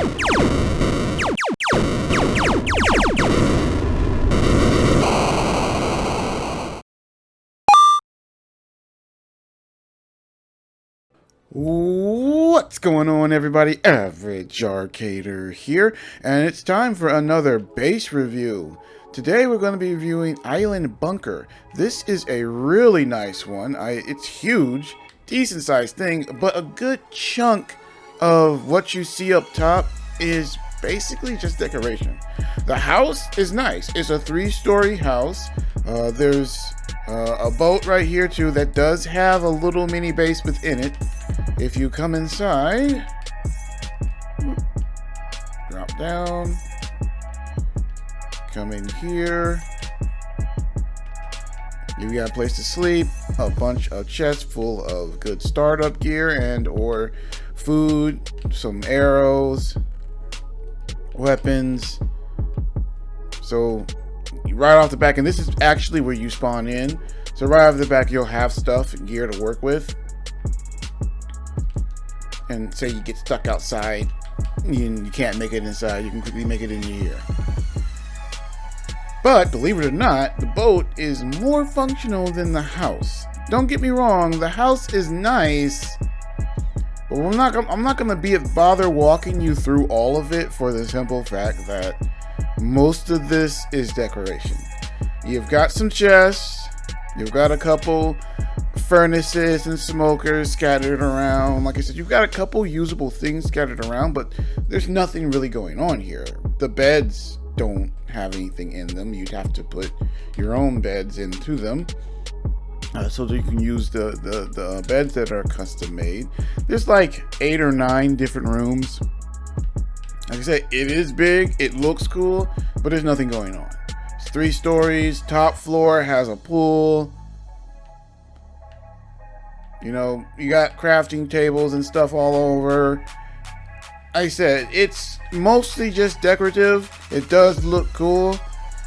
What's going on, everybody? Average Arcader here, and it's time for another base review. Today we're going to be reviewing Island Bunker. This is a really nice one. It's huge, decent sized thing, but a good chunk of what you see up top is basically just decoration. The house is nice. It's a 3-story house. There's a boat right here too that does have a little mini base within it. If you come inside, drop down, come in here, you got a place to sleep, a bunch of chests full of good startup gear and or food, some arrows, weapons. So right off the back, and this is actually where you spawn in, so right off the back you'll have stuff and gear to work with. And say you get stuck outside and you can't make it inside, you can quickly make it in here. But believe it or not, the boat is more functional than the house. Don't get me wrong, the house is nice, but I'm not gonna bother walking you through all of it for the simple fact that most of this is decoration. You've got some chests, you've got a couple furnaces and smokers scattered around. Like I said, you've got a couple usable things scattered around, but there's nothing really going on here. The beds don't have anything in them. You'd have to put your own beds into them, so that you can use the beds that are custom made. There's like 8 or 9 different rooms. Like I said, it is big, it looks cool, but there's nothing going on. It's 3 stories. Top floor has a pool. You know, you got crafting tables and stuff all over. Like I said, it's mostly just decorative. It does look cool,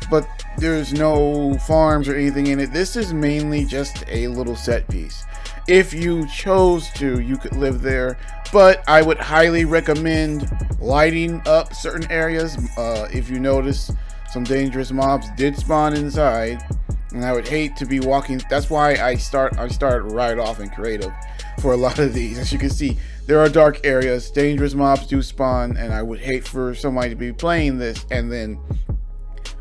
but there's no farms or anything in it. This is mainly just a little set piece. If you chose to, you could live there, but I would highly recommend lighting up certain areas. If you notice, some dangerous mobs did spawn inside. And I would hate to be walking. That's why I started right off in creative for a lot of these. As you can see, there are dark areas, dangerous mobs do spawn, and I would hate for somebody to be playing this and then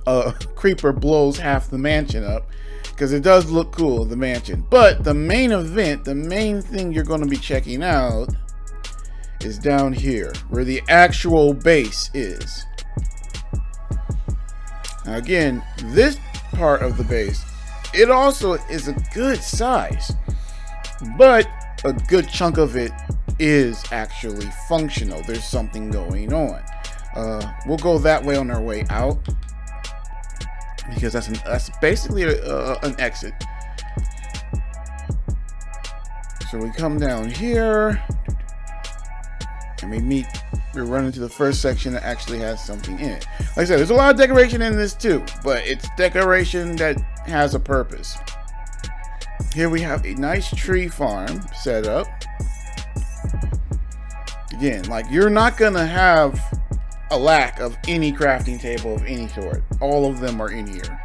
a creeper blows half the mansion up, because it does look cool, the mansion. But the main event, the main thing you're going to be checking out is down here where the actual base is. Now again, this part of the base, it also is a good size, but a good chunk of it is actually functional. There's something going on. We'll go that way on our way out, because that's basically an exit. So we come down here and we run into the first section that actually has something in it. Like I said, there's a lot of decoration in this too, but it's decoration that has a purpose. Here we have a nice tree farm set up. Again, like, you're not gonna have a lack of any crafting table of any sort. All of them are in here.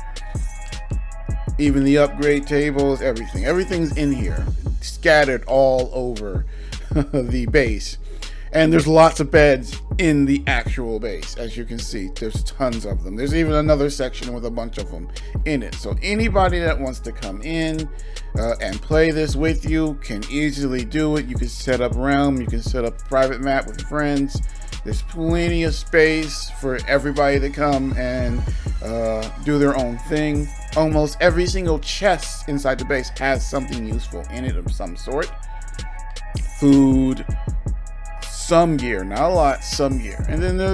Even the upgrade tables, everything's in here, scattered all over the base. And there's lots of beds in the actual base. As you can see, there's tons of them. There's even another section with a bunch of them in it. So anybody that wants to come in and play this with you can easily do it. You can set up realm, you can set up a private map with friends. There's plenty of space for everybody to come and do their own thing. Almost every single chest inside the base has something useful in it of some sort. Food, some gear, not a lot, some gear. And then there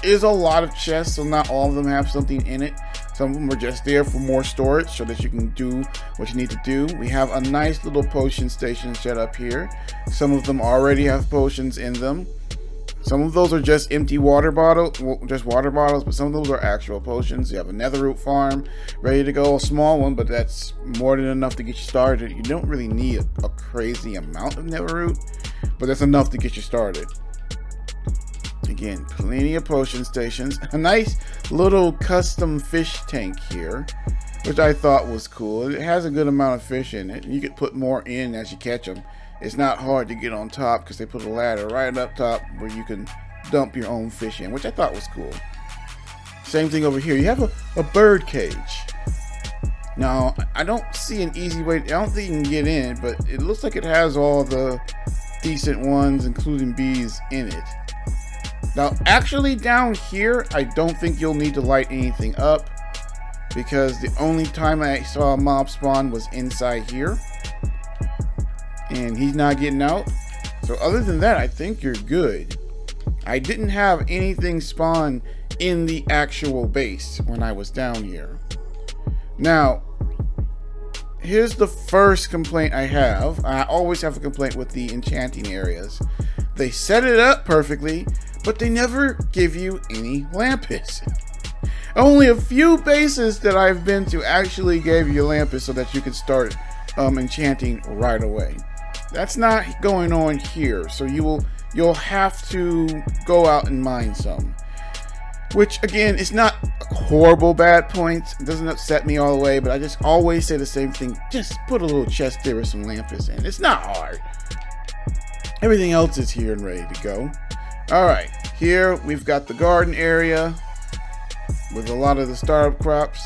is a lot of chests, so not all of them have something in it. Some of them are just there for more storage so that you can do what you need to do. We have a nice little potion station set up here. Some of them already have potions in them. Some of those are just empty water bottles, but some of those are actual potions. You have a netherroot farm ready to go, a small one, but that's more than enough to get you started. You don't really need a crazy amount of netherroot, but that's enough to get you started. Again, plenty of potion stations. A nice little custom fish tank here, which I thought was cool. It has a good amount of fish in it. You could put more in as you catch them. It's not hard to get on top because they put a ladder right up top where you can dump your own fish in, which I thought was cool. Same thing over here. You have a bird cage. Now, I don't see an easy way. I don't think you can get in, but it looks like it has all the decent ones, including bees, in it. Now, actually down here, I don't think you'll need to light anything up, because the only time I saw a mob spawn was inside here, and he's not getting out. So other than that, I think you're good. I didn't have anything spawn in the actual base when I was down here. Now, here's the first complaint I have. I always have a complaint with the enchanting areas. They set it up perfectly, but they never give you any lampis. Only a few bases that I've been to actually gave you lampis so that you can start enchanting right away. That's not going on here, so you'll have to go out and mine some. Which, again, is not horrible bad points. It doesn't upset me all the way, but I just always say the same thing. Just put a little chest there with some lampis in. It's not hard. Everything else is here and ready to go. Alright, here we've got the garden area with a lot of the startup crops.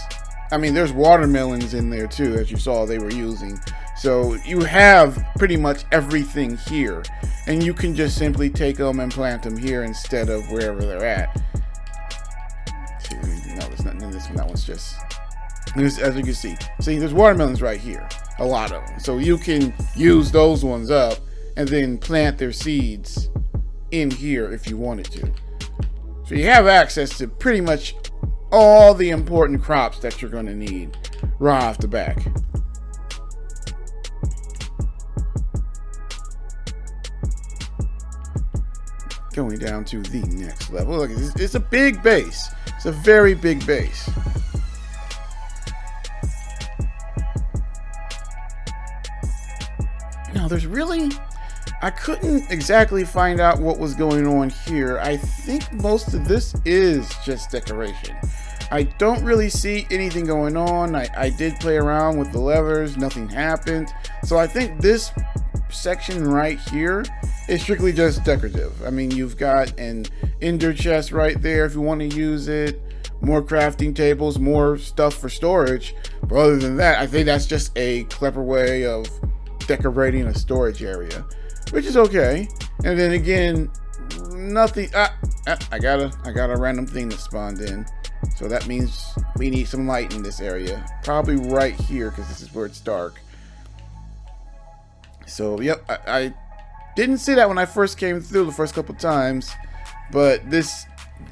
I mean, there's watermelons in there too, as you saw they were using. So you have pretty much everything here. And you can just simply take them and plant them here instead of wherever they're at. No, there's nothing in this one. That one's just, as you can see, there's watermelons right here, a lot of them. So you can use those ones up and then plant their seeds in here if you wanted to. So you have access to pretty much all the important crops that you're going to need right off the back. Going down to the next level. Look, it's a big base. It's a very big base. Now, there's really, I couldn't exactly find out what was going on here. I think most of this is just decoration. I don't really see anything going on. I did play around with the levers. Nothing happened. So I think this section right here is strictly just decorative. I mean, you've got an ender chest right there if you want to use it, more crafting tables, more stuff for storage. But other than that, I think that's just a clever way of decorating a storage area, which is okay. And then again, nothing. I got a random thing that spawned in, so that means we need some light in this area, probably right here because this is where it's dark. So yep, I didn't see that when I first came through the first couple times, but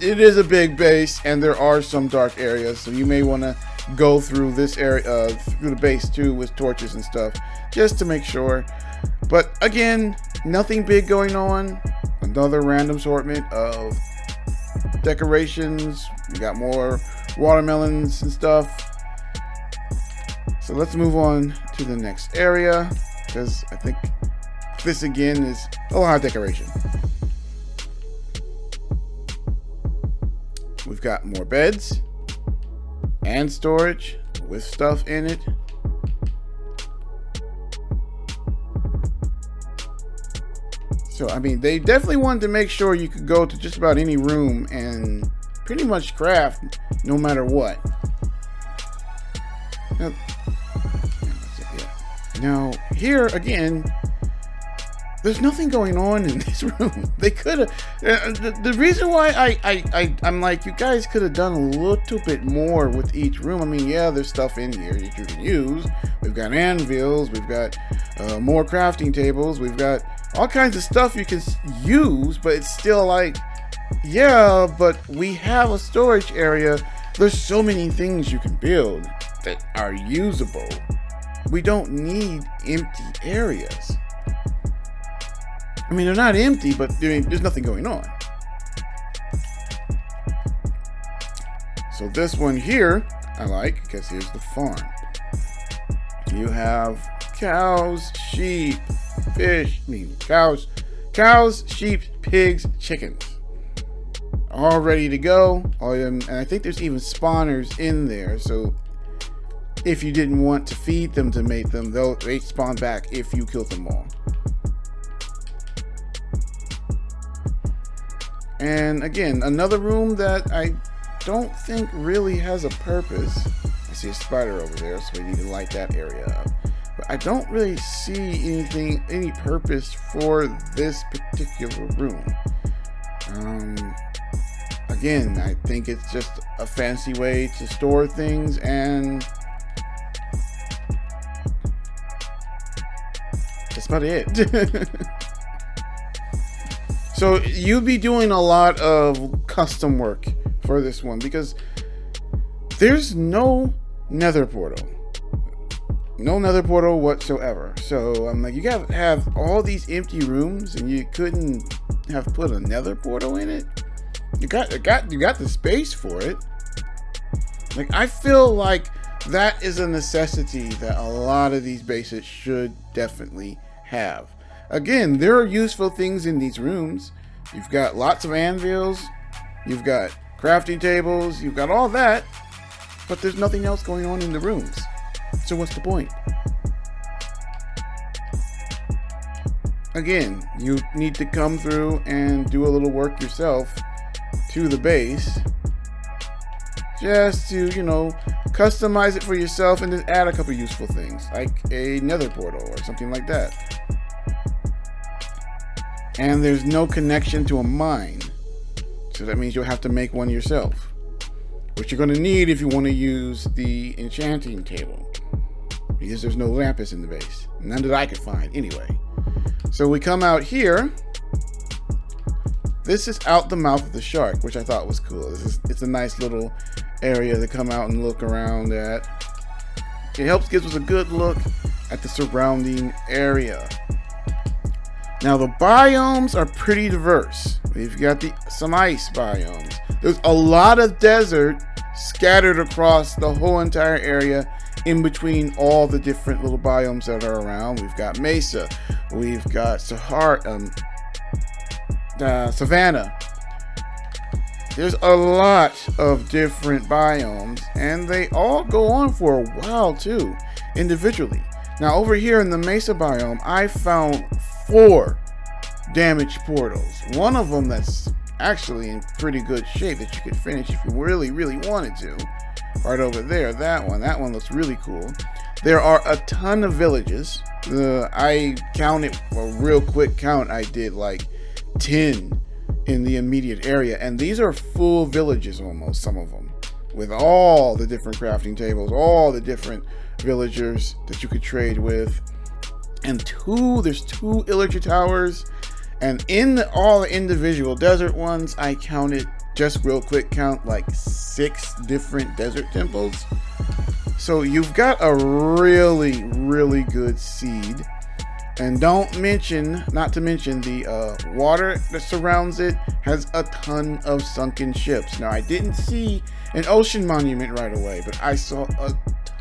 it is a big base and there are some dark areas, so you may want to go through this area, through the base too, with torches and stuff, just to make sure. But again, nothing big going on. Another random assortment of decorations. We got more watermelons and stuff. So let's move on to the next area, because I think this again is a lot of decoration. We've got more beds and storage with stuff in it. So I mean, they definitely wanted to make sure you could go to just about any room and pretty much craft no matter what. Now here again, there's nothing going on in this room. They could have. The reason why I'm like, you guys could have done a little bit more with each room. I mean, yeah, there's stuff in here that you can use. We've got anvils. We've got more crafting tables. We've got all kinds of stuff you can use, but it's still like, yeah, but we have a storage area. There's so many things you can build that are usable. We don't need empty areas. I mean, they're not empty, but there's nothing going on. So this one here, I like, because here's the farm. You have cows, sheep, fish, cows, sheep, pigs, chickens. all ready to go. And I think there's even spawners in there, so if you didn't want to feed them to mate them, they spawn back if you kill them all. And again, another room that I don't think really has a purpose. I see a spider over there, so we need to light that area up. But I don't really see any purpose for this particular room. Again, I think it's just a fancy way to store things, and that's about it. So you'll be doing a lot of custom work for this one because there's no nether portal. No nether portal whatsoever. So I'm like, you gotta have all these empty rooms and you couldn't have put a nether portal in it? You got the space for it. Like, I feel like that is a necessity that a lot of these bases should definitely have. Again, there are useful things in these rooms. You've got lots of anvils, you've got crafting tables, you've got all that, but there's nothing else going on in the rooms. So what's the point? Again, you need to come through and do a little work yourself to the base, just to, customize it for yourself and then add a couple useful things, like a nether portal or something like that. And there's no connection to a mine, so that means you'll have to make one yourself, which you're going to need if you want to use the enchanting table, because there's no lapis in the base, none that I could find anyway. So we come out here. This is out the mouth of the shark, which I thought was cool. It's a nice little area to come out and look around at. It gives us a good look at the surrounding area. Now the biomes are pretty diverse. We've got some ice biomes. There's a lot of desert scattered across the whole entire area in between all the different little biomes that are around. We've got mesa, we've got Savannah. There's a lot of different biomes, and they all go on for a while too, individually. Now over here in the mesa biome, I found 4 damaged portals. One of them that's actually in pretty good shape that you could finish if you really wanted to. Right over there, that one looks really cool. There are a ton of villages. I counted a real quick count. I did like 10 in the immediate area, and these are full villages almost, some of them, with all the different crafting tables, all the different villagers that you could trade with. And there's 2 illager towers, and in all the individual desert ones, I counted, just real quick count, like 6 different desert temples. So you've got a really good seed. And not to mention the water that surrounds it has a ton of sunken ships. Now, I didn't see an ocean monument right away, but I saw a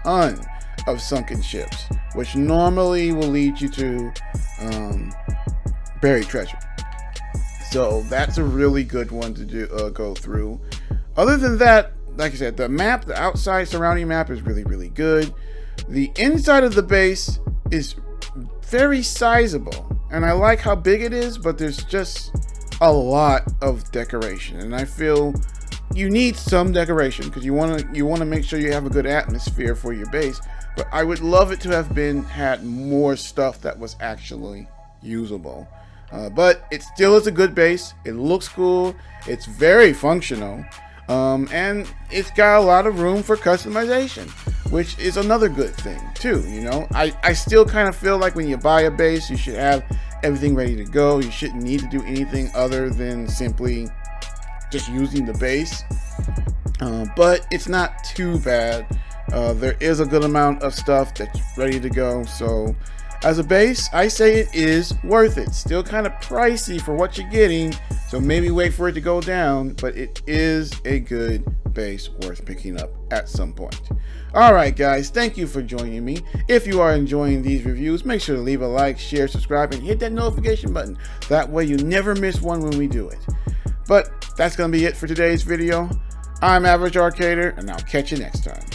ton of sunken ships, which normally will lead you to buried treasure. So that's a really good one to go through. Other than that, like I said, the outside surrounding map is really good. The inside of the base is very sizable, and I like how big it is, but there's just a lot of decoration, and I feel you need some decoration because you want to make sure you have a good atmosphere for your base. But I would love it to have had more stuff that was actually usable. But it still is a good base. It looks cool. It's very functional. And it's got a lot of room for customization, which is another good thing too. I still kind of feel like when you buy a base, you should have everything ready to go. You shouldn't need to do anything other than simply just using the base. But it's not too bad. There is a good amount of stuff that's ready to go. So as a base, I say it is worth it. Still kind of pricey for what you're getting, so maybe wait for it to go down, but it is a good base worth picking up at some point. Alright guys, thank you for joining me. If you are enjoying these reviews, make sure to leave a like, share, subscribe, and hit that notification button. That way you never miss one when we do it. But that's going to be it for today's video. I'm Average Arcader, and I'll catch you next time.